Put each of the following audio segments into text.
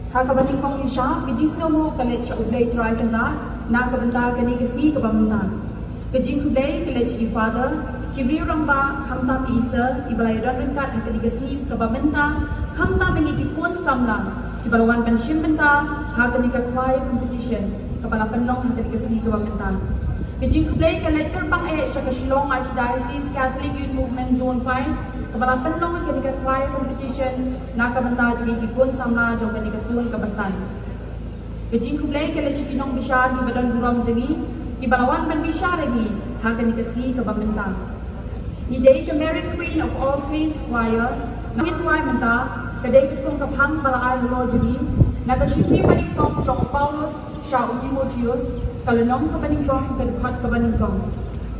Kakabani kong isya, kajisno mo kalit siya ublay try kanda, nakabanta kani kasi kabamanta. Kajin kublay kalit si Father, kibri ramba kamta isa, ibalay rankat hakani kasi kabamanta, kamta menikipun samla, kibalawan pension benta, hakani kakway competition, kabalapan long hakani kasi kabamanta. Kajin kublay kalit kerpang siya kasilong Archdiocese Catholic Youth Movement Zone 5, Kabalapan long ang kanilang choir competition nakabanta jagi kipun samla jong kanikasun kabasan. Kajin kublay kala chikinong bisyar ni badan buram jagi ibalawan pan bisyar lagi ha kanikasi kabamenta. Ni day ka Mary Queen of All Saints Choir na choir menta kaday kung kapang palaay lo jagi nakashiti panikong jong Paulus siya Timotheus kalanong kapaningkong kadukhat kapaningkong.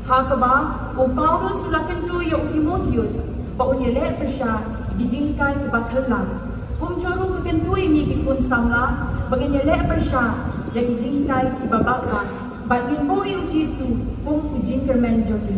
Hakaba o Paulus sulakan to yung Timotheus paunyele persya gijingkay kebakhalla kumchoro kentui ni kipun samla baganyele persya ya gijingkay kibabaka bagin mo yung Jesu kung gijingkermen jogi.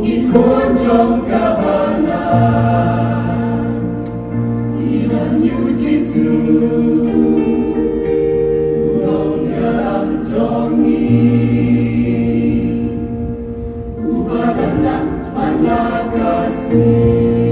ikut trong kabalan Iman Yu Jesu Ulong dalam jongi Ubahkanlah mana kasih